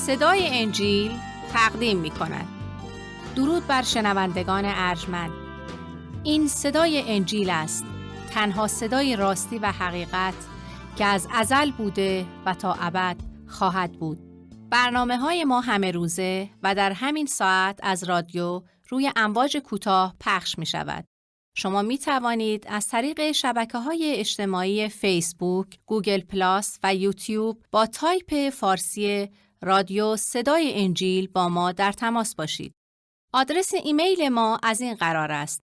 صدای انجیل تقدیم می کند. درود بر شنوندگان ارجمند. این صدای انجیل است، تنها صدای راستی و حقیقت که از ازل بوده و تا ابد خواهد بود. برنامه‌های ما همه روزه و در همین ساعت از رادیو روی امواج کوتاه پخش می شود. شما می توانید از طریق شبکه‌های اجتماعی فیسبوک، گوگل پلاس و یوتیوب با تایپ فارسی رادیو صدای انجیل با ما در تماس باشید. آدرس ایمیل ما از این قرار است: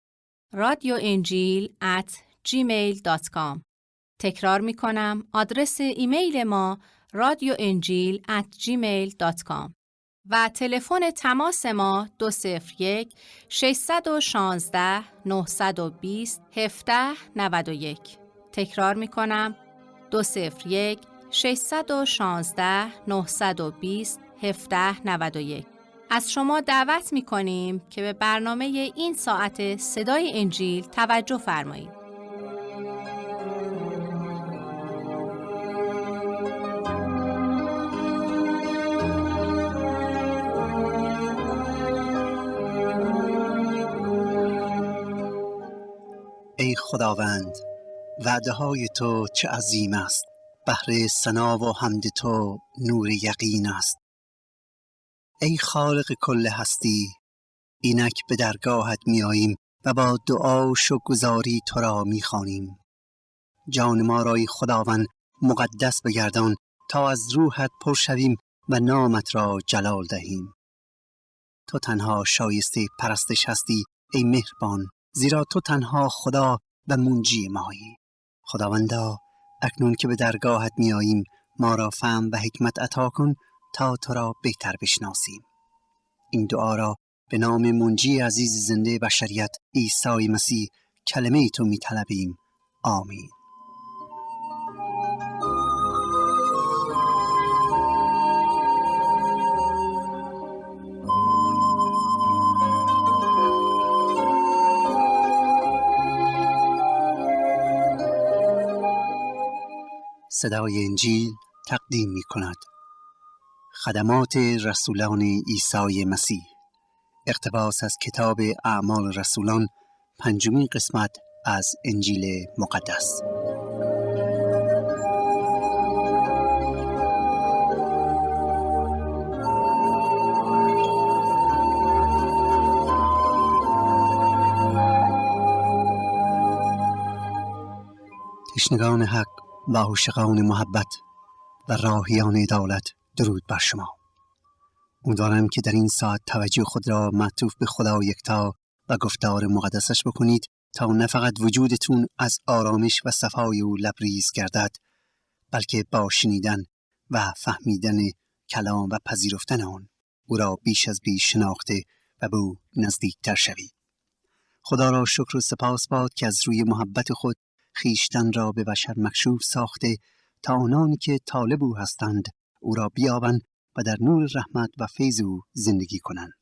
radioenjil@gmail.com. تکرار می کنم، آدرس ایمیل ما radioenjil@gmail.com و تلفن تماس ما 201 616 920 1791. تکرار می کنم، 201 616 920 1791. از شما دعوت می کنیم که به برنامه این ساعت صدای انجیل توجه فرمایید. ای خداوند، وعده‌های تو چه عظیم است، بهر ثنا و حمد تو نور یقین است. ای خالق کل هستی، اینک به درگاهت می آییم و با دعا و شکرگزاری تو را می خوانیم. جان ما را ای خداوند مقدس بگردان تا از روحت پر شویم و نامت را جلال دهیم. تو تنها شایسته پرستش هستی ای مهربان، زیرا تو تنها خدا و منجی مایی. خداوندا، اکنون که به درگاهت می آییم ما را فهم و حکمت عطا کن تا تو را بهتر بشناسیم. این دعا را به نام منجی عزیز زنده بشریت عیسی مسیح کلمه تو می طلبیم. آمین. صدای انجیل تقدیم می کند خدمات رسولان عیسی مسیح، اقتباس از کتاب اعمال رسولان، 5 قسمت از انجیل مقدس. تشنگان حق و عاشقان محبت و راهیان عدالت، درود بر شما. امیدوارم که در این ساعت توجه خود را معطوف به خدا یکتا و گفتار مقدسش بکنید تا نه فقط وجودتون از آرامش و صفای او لبریز گردد، بلکه با شنیدن و فهمیدن کلام و پذیرفتن آن او را بیش از بیش شناخته و به او نزدیکتر شوید. خدا را شکر و سپاس باد که از روی محبت خود خیشتن را به بشر مکشوف ساخته تا آنانی که طالب او هستند او را بیابند و در نور رحمت و فیض او زندگی کنند.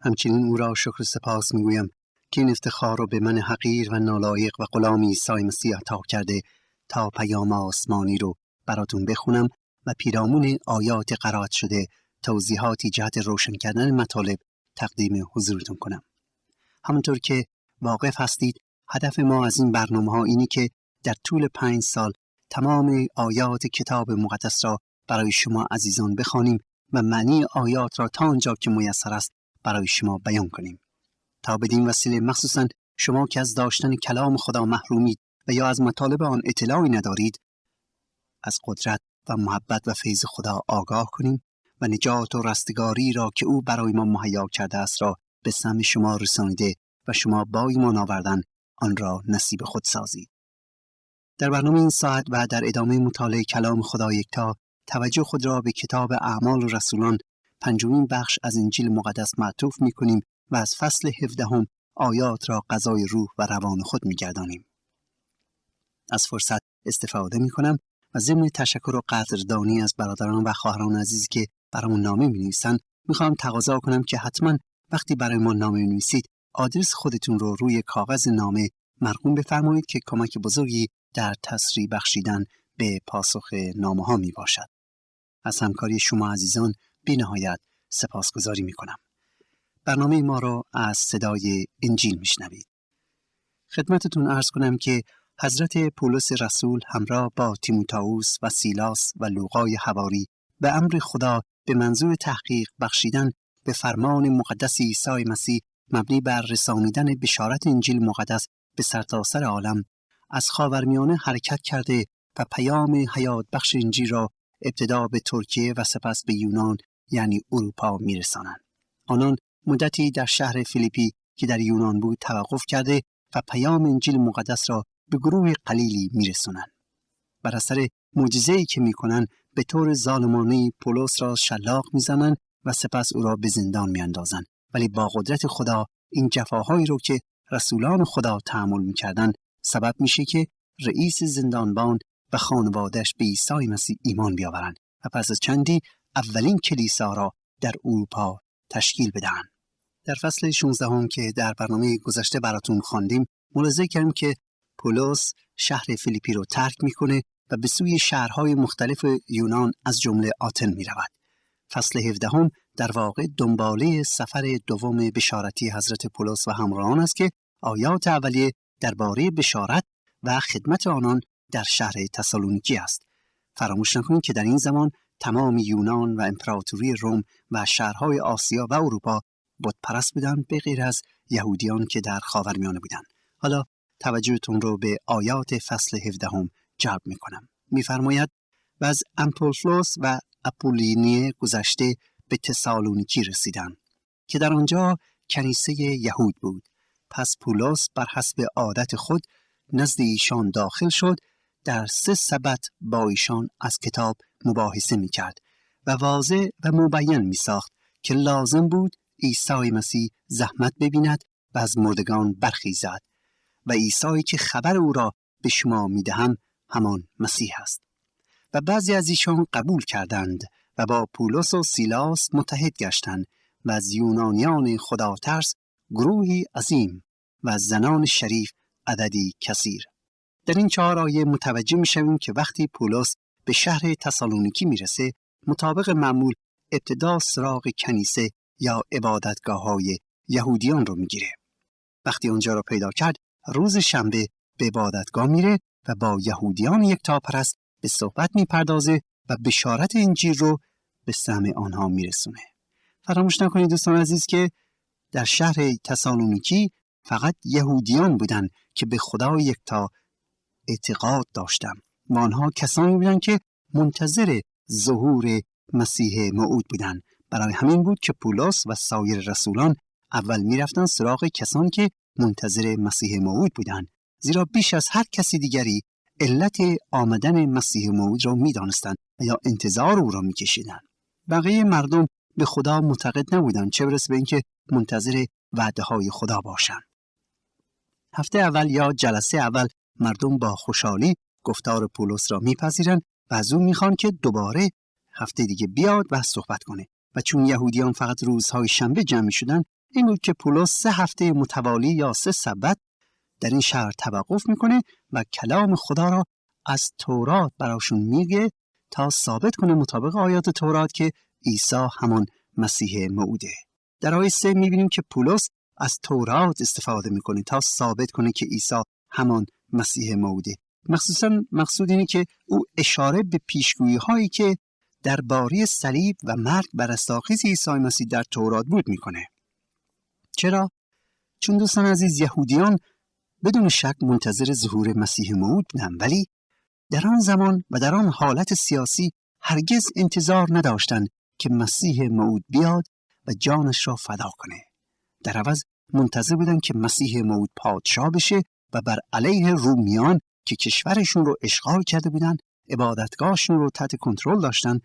همچنین او را شکر و سپاس میگویم که این افتخار را به من حقیر و نالایق و غلام عیسی مسیح عطا کرده تا پیام آسمانی رو براتون بخونم و پیرامون آیات قرائت شده توضیحاتی جهت روشن کردن مطالب تقدیم حضورتون کنم. همونطور که واقف هستید، هدف ما از این برنامه‌ها اینی که در طول 5 سال تمام آیات کتاب مقدس را برای شما عزیزان بخوانیم و معنی آیات را تا آنجا که میسر است برای شما بیان کنیم، تا بدین وسیله مخصوصاً شما که از داشتن کلام خدا محرومید و یا از مطالب آن اطلاعی ندارید، از قدرت و محبت و فیض خدا آگاه کنیم و نجات و رستگاری را که او برای ما مهیا کرده است را به سمع شما رسانیده و شما با ایمان آوردن آن را نصیب خود سازید. در برنامه این ساعت و در ادامه مطالعه کلام خدا یکتا توجه خود را به کتاب اعمال رسولان 5 بخش از انجیل مقدس معطوف می‌کنیم و از فصل 17 آیات را غذای روح و روان خود می‌گردانیم. از فرصت استفاده می‌کنم و ضمن تشکر و قدردانی از برادران و خواهران عزیزی که برامون نامه می‌نویسن، می‌خوام تقاضا کنم که حتما وقتی برای ما نامه می‌نویسید آدرس خودتون رو روی کاغذ نامه مرقوم بفرمایید که کمک بزرگی در تسریع بخشیدن به پاسخ نامه‌ها میباشد. از همکاری شما عزیزان بی‌نهایت سپاسگزاری می‌کنم. برنامه ما را از صدای انجیل میشنوید. خدمتتون عرض کنم که حضرت پولس رسول همراه با تیموتائوس و سیلاس و لوقای حواری به امر خدا به منظور تحقیق بخشیدن به فرمان مقدس عیسی مسیح مبنی بر رسانیدن بشارت انجیل مقدس به سرتاسر عالم از خاورمیانه حرکت کرده و پیام حیات بخش انجیل را ابتدا به ترکیه و سپس به یونان یعنی اروپا میرسانند. آنان مدتی در شهر فیلیپی که در یونان بود توقف کرده و پیام انجیل مقدس را به گروه قلیلی میرسونند. بر اثر معجزه‌ای که میکنند به طور ظالمانه پولس را شلاق میزنند و سپس او را به زندان میاندازند. ولی با قدرت خدا این جفاهایی رو که رسولان خدا تحمل میکردند سبب میشه که رئیس زندانبان و خانواده‌اش به عیسی مسیح ایمان بیاورند و پس از چندی اولین کلیسا را در اروپا تشکیل بدهند. در فصل 16 هم که در برنامه گذشته براتون خواندیم ملاحظه کردیم که پولس شهر فیلیپی رو ترک میکنه و به سوی شهرهای مختلف یونان از جمله آتن میرود. فصل 17 هم در واقع دنباله سفر دوم بشارتی حضرت پولس و همراهان است که آیات اولیه درباره بشارت و خدمت آنان در شهر تسالونیکی است. فراموش نکنید که در این زمان تمام یونان و امپراتوری روم و شهرهای آسیا و اروپا بت پرست بودند به غیر از یهودیان که در خاورمیانه بودند. حالا توجهتون رو به آیات فصل 17 هم جلب میکنم. میفرماید و از امپولفلوس و اپولینیه گذشته به تسالونیکی رسیدند که در آنجا کنیسه یهود بود. پس پولس بر حسب عادت خود نزد ایشان داخل شد، در 3 سبت با ایشان از کتاب مباحثه میکرد و واضح و مبین میساخت که لازم بود عیسی مسیح زحمت ببیند و از مردگان برخیزد و عیسی که خبر او را به شما میدهم همان مسیح است. و بعضی از ایشان قبول کردند و با پولس و سیلاس متحد گشتند و از یونانیان خدا ترس گروهی عظیم و از زنان شریف عددی کثیر. در این 4 آیه متوجه میشویم که وقتی پولس به شهر تسالونیکی میرسه مطابق معمول ابتدا سراغ کنیسه یا عبادتگاه‌های یهودیان رو میگیره. وقتی اونجا رو پیدا کرد روز شنبه به عبادتگاه میره و با یهودیان یکتاپرست به صحبت میپردازه و بشارت انجیل رو به سمع آنها میرسونه. فراموش نکنید دوستان عزیز که در شهر تسالونیکی فقط یهودیان بودن که به خدا یکتا اعتقاد داشتن و آنها کسانی بودن که منتظر ظهور مسیح موعود بودن. برای همین بود که پولس و سایر رسولان اول میرفتن سراغ کسانی که منتظر مسیح موعود بودن، زیرا بیش از هر کسی دیگری علت آمدن مسیح موعود را میدانستند و یا انتظار او را میکشیدند. بقیه مردم به خدا معتقد نبودند، چه برسه به اینکه منتظر وعده های خدا باشند. هفته اول یا جلسه اول مردم با خوشحالی گفتار پولس را میپذیرند و از او میخوان که دوباره هفته دیگه بیاد و صحبت کنه. و چون یهودیان فقط روزهای شنبه جمع میشدن، این بود که پولس 3 هفته متوالی یا 3 سبت در این شهر توقف میکنه و کلام خدا را از تورات براشون میگه تا ثابت کنه مطابق آیات تورات که عیسی همان مسیح موعوده. در آیه 3 میبینیم که پولس از تورات استفاده میکنه تا ثابت کنه که عیسی همان مسیح موعوده. مخصوصا مقصود اینه که او اشاره به پیشگویی هایی که درباره صلیب و مرگ بر استاخیز عیسی مسیح در تورات بود میکنه. چرا؟ چون دوستان عزیز یهودیان بدون شک منتظر ظهور مسیح موعود بودند، ولی در آن زمان و در آن حالت سیاسی هرگز انتظار نداشتند که مسیح موعود بیاد و جانش را فدا کنه. در عوض منتظر بودند که مسیح موعود پادشاه بشه و بر علیه رومیان که کشورشون رو اشغال کرده بودند، عبادتگاهشون رو تحت کنترل داشتن،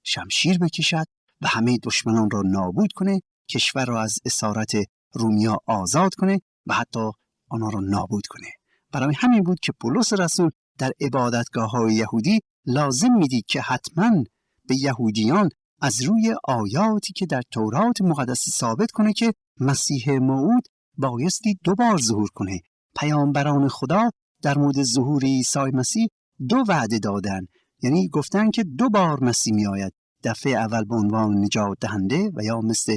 شمشیر بکشد و همه دشمنان را نابود کنه، کشور را از اسارت رومیا آزاد کنه و حتی آنها را نابود کنه. برای همین بود که پولس رسول در عبادتگاه‌های یهودی لازم میدید که حتماً به یهودیان از روی آیاتی که در تورات مقدس ثابت کنه که مسیح موعود بایستی 2 بار ظهور کنه. پیامبران خدا در مورد ظهور عیسی مسیح 2 وعده دادن، یعنی گفتن که 2 بار مسیح می آید، دفعه اول به عنوان نجات دهنده و یا مثل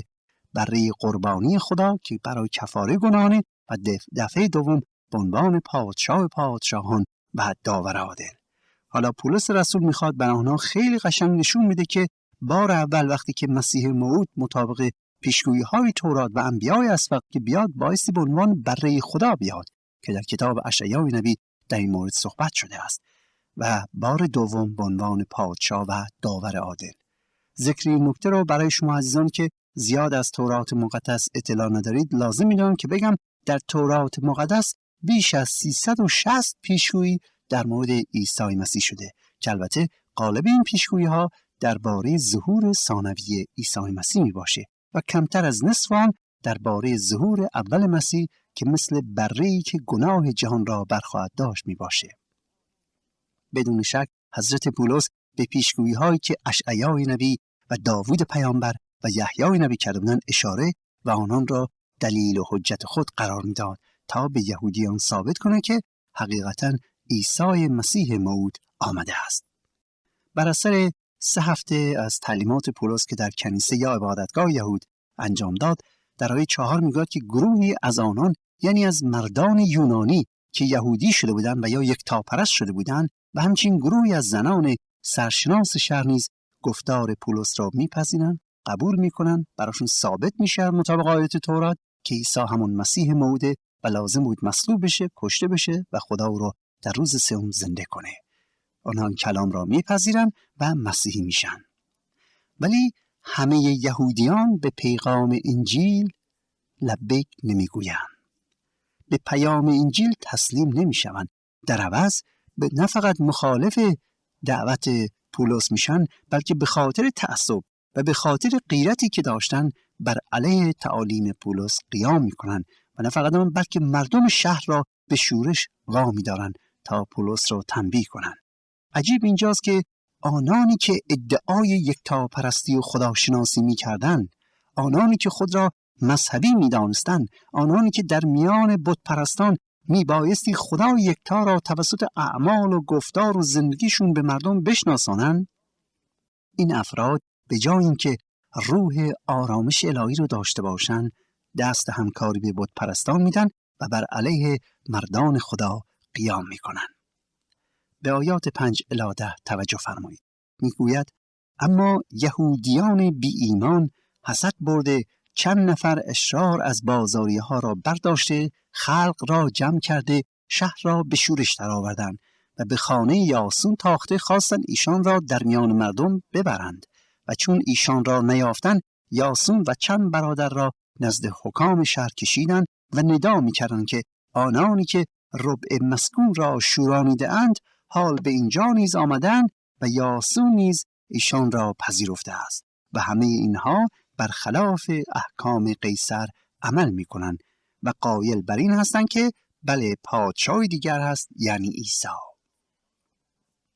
بره قربانی خدا که برای کفاره گناهانه و دفعه دوم به عنوان پادشاه پادشاهان و داور عادل. حالا پولس رسول میخواد بر آنها خیلی قشنگ نشون میده که بار اول وقتی که مسیح موعود مطابق پیشگویی‌های تورات و انبیای اسبق که بیاد بایستی به عنوان بره خدا بیاد که در کتاب اشعیا نبی در این مورد صحبت شده است و بار دوم به عنوان پادشاه و داور عادل. ذکر این نکته رو برای شما عزیزان که زیاد از تورات مقدس اطلاع ندارید لازم می‌دونم که بگم در تورات مقدس بیش از 360 پیشگویی در مورد عیسی مسیح شده که البته غالب این پیشگویی‌ها درباره ظهور ثانوی عیسی مسیح میباشه و کمتر از نصف آن درباره ظهور اول مسیح که مثل بره‌ای که گناه جهان را برخواهد داشت میباشه. بدون شک حضرت پولس به پیشگویی‌هایی که اشعیا نبی و داوود پیامبر و یحیی نبی کرده بودند اشاره و آنان را دلیل و حجت خود قرار میداد تا به یهودیان ثابت کنه که حقیقتاً عیسی مسیح موعود آمده است. بر اثر 3 هفته از تعلیمات پولس که در کنیسه یا عبادتگاه یهود انجام داد، در آیه 4 میگه که گروهی از آنان یعنی از مردان یونانی که یهودی شده بودند و یا یکتاپرست شده بودند و همچنین گروهی از زنان سرشناس شهر نیز گفتار پولس را میپذیرند، قبول میکنند، براشون ثابت میشه مطابق آیات تورات که عیسی همون مسیح موعوده و لازم بود مصلوب بشه، کشته بشه و خدا او را در روز سوم زنده کنه. آنها کلام را میپذیرند و مسیحی میشن. ولی همه یهودیان به پیغام انجیل لبیک نمیگویند. به پیام انجیل تسلیم نمیشوند. در عوض نه فقط مخالف دعوت پولس میشن بلکه به خاطر تعصب و به خاطر غیرتی که داشتن بر علیه تعالیم پولس قیام میکنن و نه فقط آن بلکه مردم شهر را به شورش وامی دارن تا پولس را تنبیه کنند. عجیب اینجاست که آنانی که ادعای یکتاپرستی و خداشناسی می‌کردند، آنانی که خود را مذهبی می‌دانستند، آنانی که در میان بت پرستان میبایستی خدا یکتا را توسط اعمال و گفتار و زندگیشون به مردم بشناسانند، این افراد به جای اینکه روح آرامش الهی رو داشته باشند، دست همکاری به بت پرستان میدن و بر علیه مردان خدا قیام میکنن. به آیات 5 الی 10 توجه فرمایید. میگوید اما یهودیان بی ایمان حسد برده چند نفر اشرار از بازاریه ها را برداشته، خلق را جمع کرده، شهر را به شورش درآوردند و به خانه یاسون تاخته خواستند ایشان را در میان مردم ببرند و چون ایشان را نیافتند یاسون و چند برادر را نزد حکام شهر کشیدند و ندا می‌کردند که آنانی که ربع مسکون را شورانیده اند حال به اینجا نیز آمدند و یاسون نیز ایشان را پذیرفته است و همه اینها برخلاف احکام قیصر عمل می‌کنند و قایل بر این هستند که بله پادشاه دیگر هست یعنی عیسی.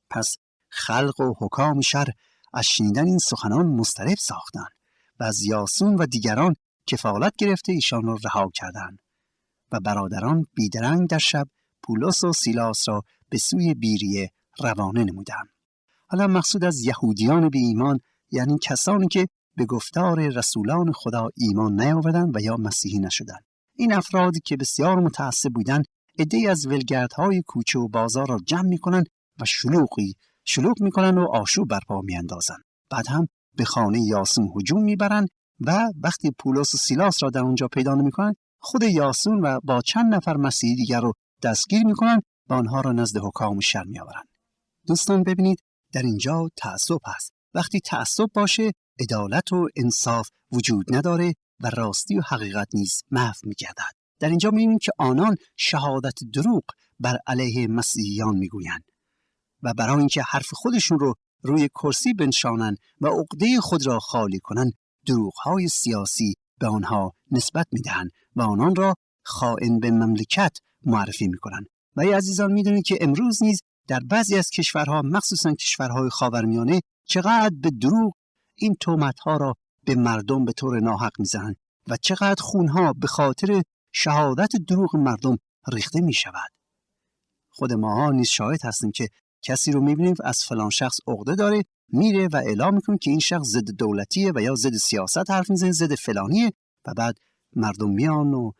پس خلق و حکام شهر از شنیدن این سخنان مضطرب ساختند و از یاسون و دیگران کفالت گرفته ایشان را رها کردند و برادران بیدرنگ در شب پولس و سیلاس را به سوی بیریه روانه نمودند. حالا مقصود از یهودیان بی ایمان یعنی کسانی که به گفتار رسولان خدا ایمان نیاوردند و یا مسیحی نشدند. این افرادی که بسیار متعصب بودند عده‌ای از ولگردهای کوچه و بازار را جمع می‌کنند و شلوغ می‌کنند و آشوب برپا می‌اندازند. بعد هم به خانه یاسون هجوم می‌برند و وقتی پولس و سیلاس را در اونجا پیدا نمی‌کنند خود یاسون و با چند نفر مسیحی دیگر رو دستگیر می‌کنند و آنها را نزد حکام شهر می‌آورند. دوستان ببینید در اینجا تعصب هست. وقتی تعصب باشه عدالت و انصاف وجود نداره و راستی و حقیقت نیز محو می‌گردد. در اینجا می‌بینیم که آنان شهادت دروغ بر علیه مسیحیان می‌گویند و برای اینکه حرف خودشون رو روی کرسی بنشانند و عقده خود را خالی کنند دروغ‌های سیاسی به آنها نسبت می‌دهند و آنان را خائن به مملکت معرفی می‌کنند. و ای عزیزان می‌دونید که امروز نیز در بعضی از کشورها مخصوصاً کشورهای خاورمیانه چقدر به دروغ این تهمت‌ها را به مردم به طور ناحق می‌زنند و چقدر خونها به خاطر شهادت دروغ مردم ریخته می‌شود. خود ماها نیز شاهد هستیم که کسی رو می‌بینیم از فلان شخص عقده داره میره و اعلام میکنه که این شخص ضد دولتیه و یا ضد سیاست حرف میزنه، ضد فلانیه، و بعد مردم میان و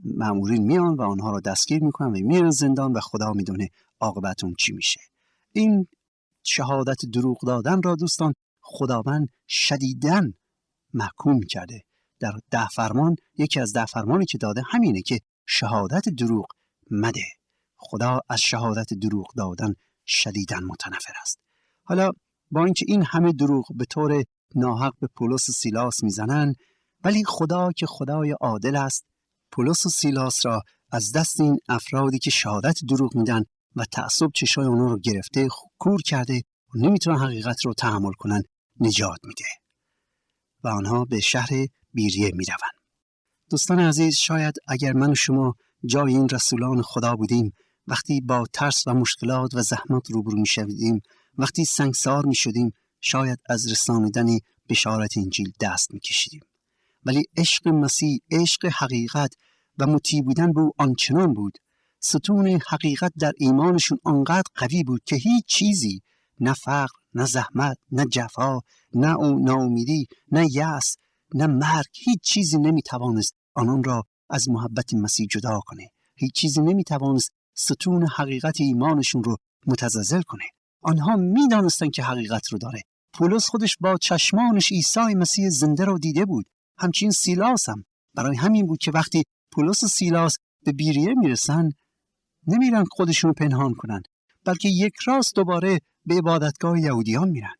مامورین میان و آنها را دستگیر میکنن و میرن زندان و خدا میدونه عاقبت اون چی میشه. این شهادت دروغ دادن را دوستان خداوند شدیداً محکوم کرده. در 10 فرمان، یکی از 10 فرمانی که داده همینه که شهادت دروغ مده. خدا از شهادت دروغ دادن شدیداً متنفر است. حالا با اینکه این همه دروغ به طور ناحق به پولس و سیلاس میزنن، ولی خدا که خدای عادل است، پولس و سیلاس را از دست این افرادی که شهادت دروغ میدن و تعصب چشای اونها رو گرفته کور کرده و نمیتونن حقیقت رو تحمل کنن نجات میده و آنها به شهر بیریه میروند. دوستان عزیز، شاید اگر من و شما جای این رسولان خدا بودیم، وقتی با ترس و مشکلات و زحمت روبرو میشدیم، وقتی سنگسار میشدیم، شاید از رساندن بشارت انجیل دست میکشیدیم. ولی عشق مسیح، عشق حقیقت و مطیع بودن به او آنچنان بود، ستون حقیقت در ایمانشون آنقدر قوی بود که هیچ چیزی، نه فقر، نه زحمت، نه جفا، نه ناامیدی، نه یأس، نه مرگ، هیچ چیزی نمیتوانست آنان را از محبت مسیح جدا کنه. هیچ چیزی نمیتوانست ستون حقیقت ایمانشون رو متزلزل کنه. آنها میدانستن که حقیقت رو داره. پولس خودش با چشمانش عیسی مسیح زنده رو دیده بود. همچنین سیلاس هم. برای همین بود که وقتی پولس و سیلاس به بیریه میرسن، نمیرن خودشون رو پنهان کنن، بلکه یک راست دوباره به عبادتگاه یهودیان میرن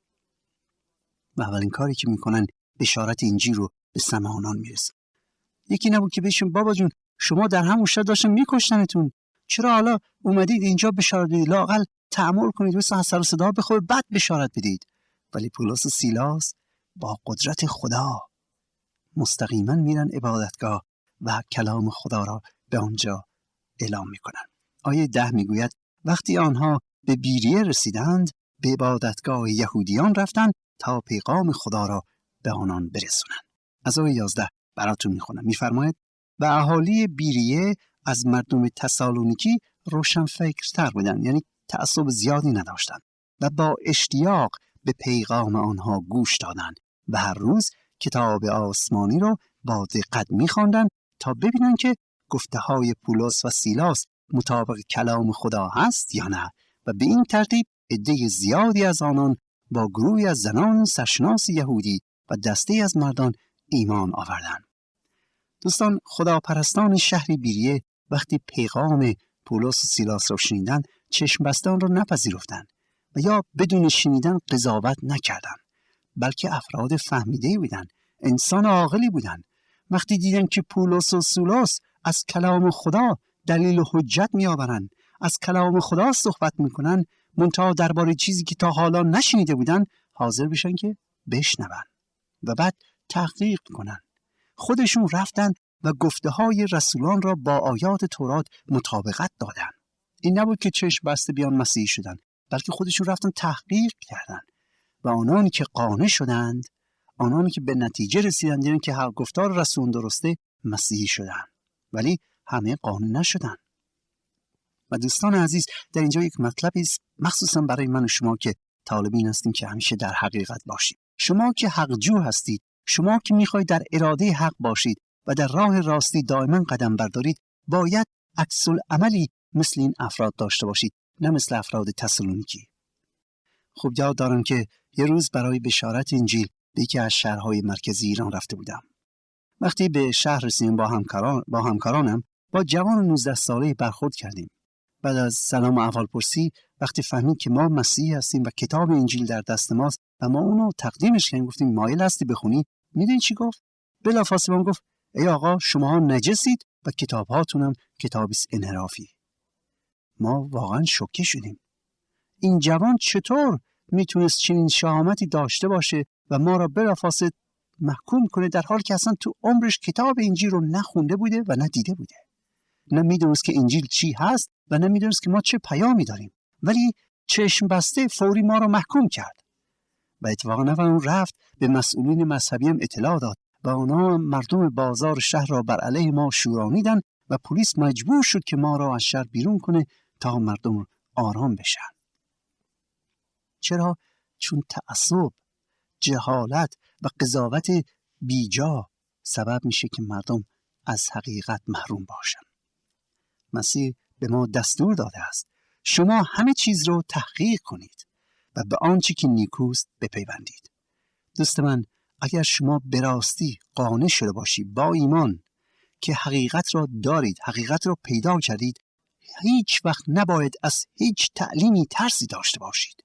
و اولین کاری که میکنن بشارت انجیل رو به سمع آنان میرسن. یکی نبود که بهشون بابا جون شما در همون شهر داشتن میکشتنتون، چرا حالا اومدید اینجا بشارت بدید؟ لااقل تأمل کنید، مثلا سر و صدا بخوره بعد بشارت بدید. ولی پولس و سیلاس با قدرت خدا مستقیما میرن عبادتگاه و کلام خدا را به آنجا اعلام میکنن. آیه 10 میگوید وقتی آنها به بیریه رسیدند، به عبادتگاه یهودیان رفتند تا پیغام خدا را به آنان برسونند. از آیه 11 براتون میخونم. میفرماید و اهالی بیریه از مردم تسالونیکی روشن فکرتر بودند، یعنی تعصب زیادی نداشتند و با اشتیاق به پیغام آنها گوش دادند و هر روز کتاب آسمانی را با دقت میخواندند تا ببینند که گفته های پولس و سیلاس مطابق کلام خدا هست یا نه، و به این ترتیب عده زیادی از آنان با گروهی از زنان سرشناس یهودی و دسته از مردان ایمان آوردند. دوستان، خداپرستان شهر بیریه وقتی پیغام پولس و سیلاس را شنیدند، چشم بسته آن را نپذیرفتند و یا بدون شنیدن قضاوت نکردند، بلکه افراد فهمیده بودند، انسان عاقلی بودند. وقتی دیدن که پولس و سیلاس از کلام خدا دلیل و حجت میآورند، از کلام خدا صحبت میکنن، منتها درباره چیزی که تا حالا نشنیده بودن حاضر بشن که بشنون و بعد تحقیق کنن. خودشون رفتن و گفته های رسولان را با آیات تورات مطابقت دادن. این نبود که چشم بسته بیان مسیحی شدن، بلکه خودشون رفتن تحقیق کردن و آنانی که قانع شدند، آنانی که به نتیجه رسیدند دیدن که هر گفتار رسول درسته، مسیحی شدند. ولی همه قانع نشدند. و دوستان عزیز، در اینجا یک مطلبی است مخصوصا برای من و شما که طالبین هستیم که همیشه در حقیقت باشید. شما که حقجو هستید، شما که میخواید در اراده حق باشید و در راه راستی دائما قدم بردارید، باید عکس العملی مثل این افراد داشته باشید، نه مثل افراد تسالونیکی. خوب یاد دارم که یه روز برای بشارت انجیل به یکی از شهرهای مرکزی ایران رفته بودم. وقتی به شهر رسیدیم با همکارانم با جوان 19 ساله برخورد کردیم. بعد از سلام و احوالپرسی، وقتی فهمید که ما مسیحی هستیم و کتاب انجیل در دست ماست و ما اونو تقدیمش کردیم، گفتیم مایل هستی بخونی؟ میدونی چی گفت؟ بلافاصله گفت ای آقا شما نجسید و کتابهاتونم کتابی انحرافی. ما واقعا شوکه شدیم. این جوان چطور میتونست چنین شهامتی داشته باشه و ما را بلافاصله محکوم کنه، در حالی که اصلا تو عمرش کتاب انجیل رو نخونده بوده و ندیده بوده، نه میدونست که انجیل چی هست و نه میدونست که ما چه پیامی داریم، ولی چشم بسته فوری ما را محکوم کرد. و اتفاقا اون رفت به مسئولین مذهبی هم اطلاع داد و اونا مردم بازار شهر را بر علیه ما شورانیدن و پلیس مجبور شد که ما را از شهر بیرون کنه تا مردم آرام بشن. چرا؟ چون تعصب، جهالت و قضاوت بیجا سبب میشه که مردم از حقیقت محروم باشن. مسیح به ما دستور داده است شما همه چیز رو تحقیق کنید و به آنچه که نیکوست بپیوندید. دوست من، اگر شما به راستی قانع شده باشی با ایمان که حقیقت را دارید، حقیقت را پیدا کردید، هیچ وقت نباید از هیچ تعلیمی ترسی داشته باشید.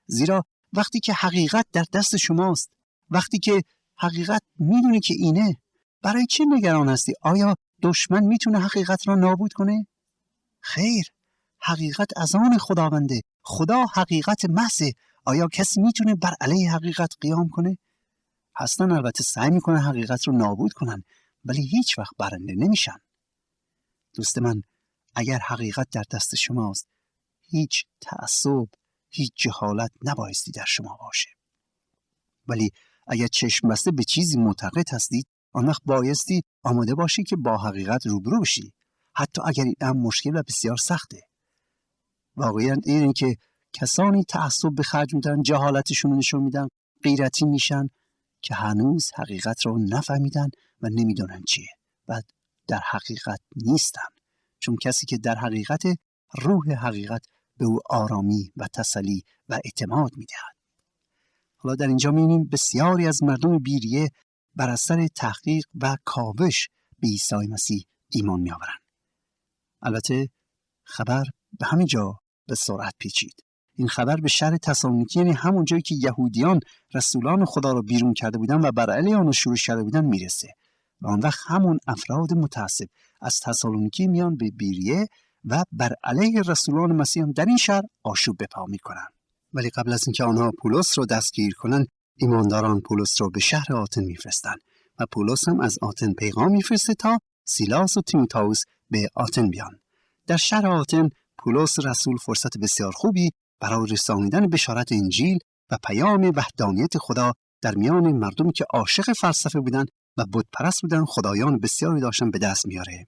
زیرا وقتی که حقیقت در دست شماست، وقتی که حقیقت میدونی که اینه، برای چه نگران هستی؟ آیا دشمن میتونه حقیقت را نابود کنه؟ خیر، حقیقت از آن خداونده. خدا حقیقت محضه. آیا کسی میتونه بر علیه حقیقت قیام کنه؟ هستن، البته سعی میکنن حقیقت رو نابود کنن، ولی هیچ وقت برنده نمیشن. دوست من، اگر حقیقت در دست شماست، هیچ تعصب، هیچ جهالت نبایستی در شما باشه. ولی اگر چشم بسته به چیزی معتقد هستید، آن وقت بایستی آماده باشی که با حقیقت روبرو بشی، حتی اگر این مشکل و بسیار سخته. واقعا اینه که کسانی تعصب به خرج میدن، جهالتشون رو نشون میدن، غیرتی میشن که هنوز حقیقت رو نفهمیدن و نمیدونن چیه و در حقیقت نیستن. چون کسی که در حقیقت، روح حقیقت به او آرامی و تسلی و اعتماد میدهد. حالا در اینجا می‌بینیم بسیاری از مردم بیریه بر اثر تحقیق و کاوش به عیسی مسیح ایمان می‌آورند. البته خبر به همین جا به سرعت پیچید. این خبر به شهر تسالونیکی، یعنی همون جایی که یهودیان رسولان خدا رو بیرون کرده بودن و بر علیه آن شروع کرده بودن میرسه. و آن وقت همون افراد متعصب از تسالونیکی میان به بیریه و بر علیه رسولان مسیح هم در این شهر آشوب به پا میکنن. ولی قبل از اینکه آنها پولس رو دستگیر کنن، ایمانداران پولس رو به شهر آتن میفرستن و پولس هم از آتن پیغام میفرسته تا سیلاس و تیموتائوس به آتن بیان. در شهر آتن پولس رسول فرصت بسیار خوبی برای رسانیدن بشارت انجیل و پیام وحدانیت خدا در میان مردمی که عاشق فلسفه بودن و بت پرست بودن، خدایان بسیاری داشتن به دست میاره.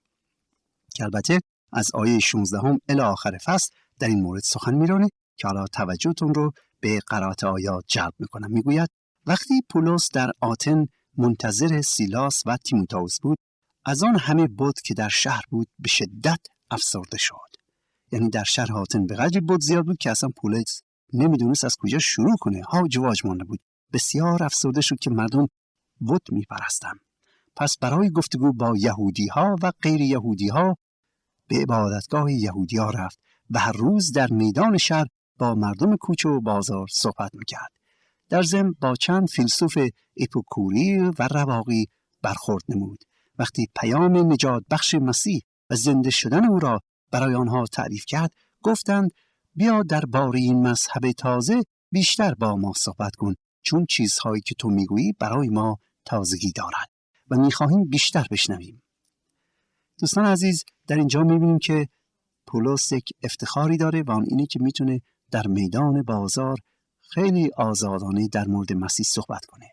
که البته از آیه 16 الی آخر فصل در این مورد سخن میرانه که حالا توجهتون رو به قرائت آیات جلب میکنم. میگوید وقتی پولس در آتن منتظر سیلاس و تیموتائوس بود، از آن همه بت که در شهر بود به شدت افسرده شد. یعنی در شهر آتن به قدری بت زیاد بود که اصلا پولس نمیدونست از کجا شروع کنه. هاج واج مانده بود. بسیار افسرده شد که مردم بت میپرستن. پس برای گفتگو با یهودی ها و غیر یهودی ها به عبادتگاه یهودی ها رفت و هر روز در میدان شهر با مردم کوچه و بازار صحبت میکرد. در ضمن با چند فیلسوف اپیکوری و رواقی برخورد نمود. وقتی پیام نجات بخش مسیح و زنده شدن او را برای آنها تعریف کرد، گفتند بیا درباره این مذهب تازه بیشتر با ما صحبت کن، چون چیزهایی که تو میگویی برای ما تازگی دارد و میخواهیم بیشتر بشنویم. دوستان عزیز، در اینجا میبینیم که پولس یک افتخاری داره و آن اینه که میتونه در میدان بازار خیلی آزادانه در مورد مسیح صحبت کنه.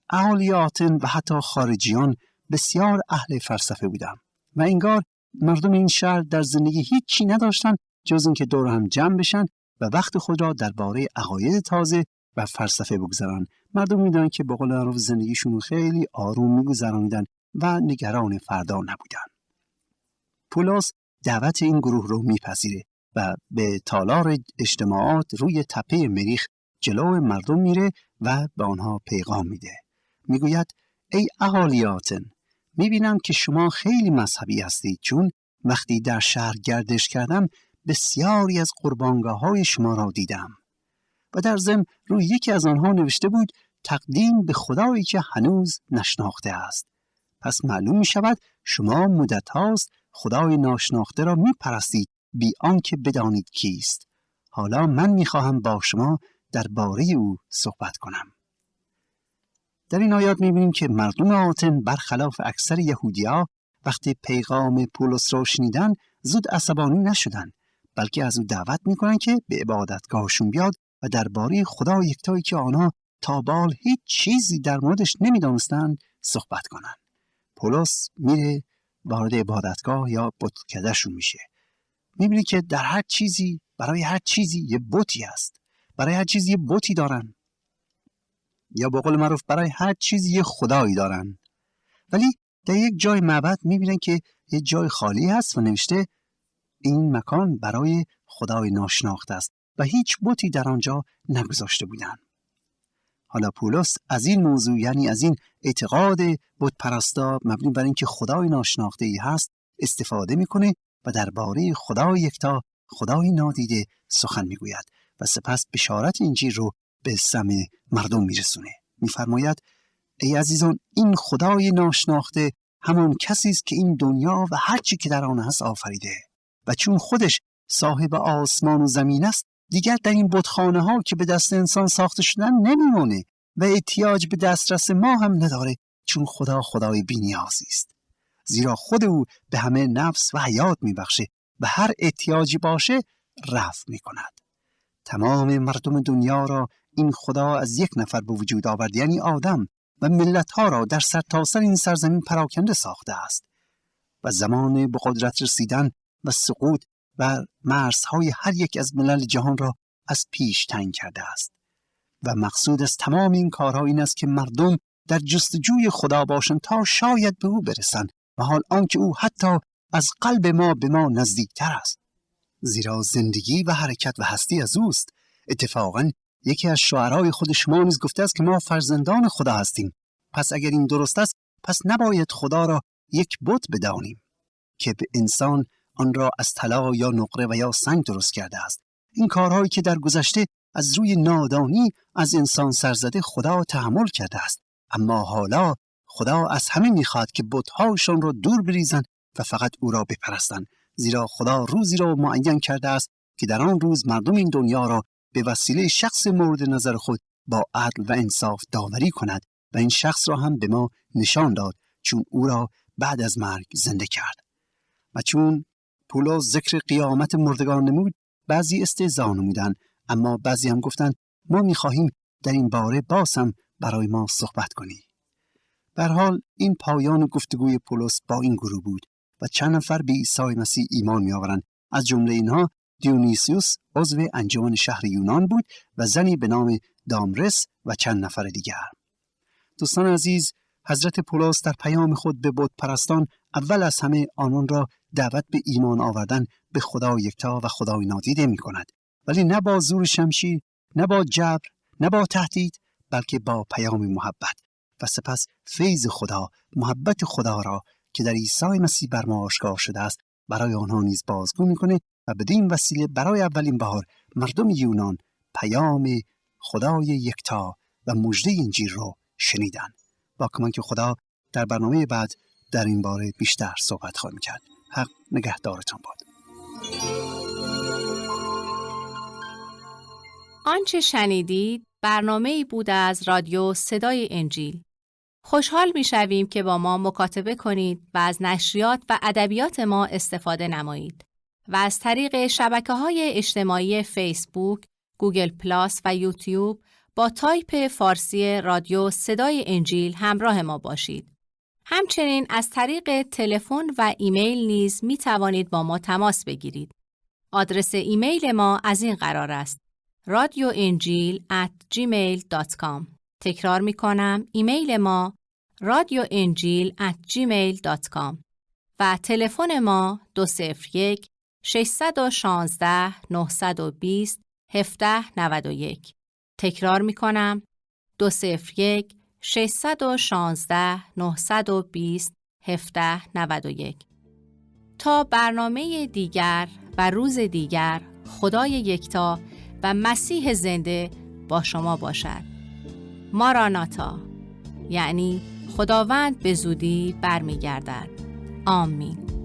اهالی آتن و حتی خارجیان بسیار اهل فلسفه بودن و انگار مردم این شهر در زندگی هیچی نداشتن جز اینکه دور هم جمع بشن و وقت خود را درباره عقاید تازه و فلسفه بگذارن. مردم میدونن که به قول معروف زندگیشون خیلی آروم میگذرانیدن و نگران فردا نبودن. پولس دعوت این گروه رو میپذیره و به تالار اجتماعات روی تپه مریخ جلو مردم میره و به آنها پیغام میده. میگوید ای اهالی آتن، میبینم که شما خیلی مذهبی هستید، چون وقتی در شهر گردش کردم بسیاری از قربانگاه‌های شما را دیدم و در ضمن روی یکی از آنها نوشته بود تقدیم به خدایی که هنوز نشناخته است. پس معلوم می شود شما مدت هاست خدای ناشناخته را می پرستید بی آنکه بدانید کیست. حالا من می خواهم با شما درباره او صحبت کنم. در این آیات می بینیم که مردم آتن برخلاف اکثر یهودی‌ها وقتی پیغام پولس را شنیدن زود عصبانی نشدن، بلکه از او دعوت می کنن که به عبادتگاهشون بیاد و درباره خدا یکتایی که آنها تا به حال هیچ چیزی در موردش نمی‌دانستند صحبت کنن. پولس میره وارد عبادتگاه یا بتکدهشون میشه. میبینی که در هر چیزی، برای هر چیزی یه بتی هست. برای هر چیزی یه بتی دارن. یا به قول معروف برای هر چیز یه خدایی دارن. ولی در یک جای معبد میبینن که یه جای خالی هست و نوشته این مکان برای خدای ناشناخته است و هیچ بتی در آنجا نگذاشته بودن. حالا پولس از این موضوع، یعنی از این اعتقاد بت پرستا مبنی بر اینکه خدای ناشناخته ای هست، استفاده میکنه و درباره خدای یکتا، خدای نادیده سخن میگوید و سپس بشارت انجیل رو به سمع مردم میرسونه. میفرماید ای عزیزان، این خدای ناشناخته همان کسی است که این دنیا و هر چی که در آن هست آفریده و چون خودش صاحب آسمان و زمین است، دیگر در این بتخانه ها که به دست انسان ساخته شدن نمیمونه و احتیاج به دسترس ما هم نداره، چون خدا خدای بی‌نیازی است. زیرا خود او به همه نفس و حیات میبخشه و هر احتیاجی باشه رفع میکند. تمام مردم دنیا را این خدا از یک نفر به وجود آورد، یعنی آدم، و ملت‌ها را در سرتاسر این سرزمین پراکنده ساخته است و زمان به قدرت رسیدن و سقوط و مرزهای هر یک از ملل جهان را از پیش تعیین کرده است. و مقصود از تمام این کارها این است که مردم در جستجوی خدا باشند تا شاید به او برسند و حال آنکه او حتی از قلب ما به ما نزدیکتر است. زیرا زندگی و حرکت و هستی از اوست. اتفاقاً یکی از شاعرای خود شما نیز گفته است که ما فرزندان خدا هستیم. پس اگر این درست است، پس نباید خدا را یک بت بدانیم که به انسان آن را از طلا یا نقره و یا سنگ درست کرده است. این کارهایی که در گذشته از روی نادانی از انسان سرزده خدا تحمل کرده است، اما حالا خدا از همه میخواد که بت‌هاشان را دور بریزند و فقط او را بپرستند، زیرا خدا روزی را معین کرده است که در آن روز مردم این دنیا را به وسیله شخص مورد نظر خود با عدل و انصاف داوری کند و این شخص را هم به ما نشان داد، چون او را بعد از مرگ زنده کرد. و چون پولس ذکر قیامت مردگان نمود، بعضی استهزا نمودند، اما بعضی هم گفتند ما می‌خواهیم در این باره باز هم برای ما صحبت کنی. به هر حال این پایان گفتگوی پولس با این گروه بود و چند نفر به عیسی مسیح ایمان می‌آورند. از جمله اینها دیونیسیوس عضو انجمن شهر یونان بود و زنی به نام دامرس و چند نفر دیگر. دوستان عزیز، حضرت پولس در پیام خود به بت پرستان اول از همه آنان را دعوت به ایمان آوردن به خدا یکتا و خدای نادیده می کند، ولی نه با زور شمشیر، نه با جبر، نه با تهدید، بلکه با پیام محبت و سپس فیض خدا، محبت خدا را که در عیسی مسیح بر ما آشکار شده است برای آنها نیز بازگو میکنه و بدین وسیله برای اولین بار مردم یونان پیام خدای یکتا و مژده انجیل را شنیدند. با کمک خدا در برنامه بعد در این باره بیشتر صحبت خواهیم کرد. حق نگهدارتان باد. آنچه شنیدید برنامه‌ای بود از رادیو صدای انجیل. خوشحال می‌شویم که با ما مکاتبه کنید و از نشریات و ادبیات ما استفاده نمایید و از طریق شبکه‌های اجتماعی فیسبوک، گوگل پلاس و یوتیوب با تایپ فارسی رادیو صدای انجیل همراه ما باشید. همچنین از طریق تلفن و ایمیل نیز می توانید با ما تماس بگیرید. آدرس ایمیل ما از این قرار است: radioenjil@gmail.com. تکرار می کنم، ایمیل ما radioenjil@gmail.com و تلفن ما 201 616 920 1791. تکرار می کنم، 201 616 920 1791. تا برنامه دیگر و روز دیگر، خدای یکتا و مسیح زنده با شما باشد. ماراناتا، یعنی خداوند به زودی برمیگردد. آمین.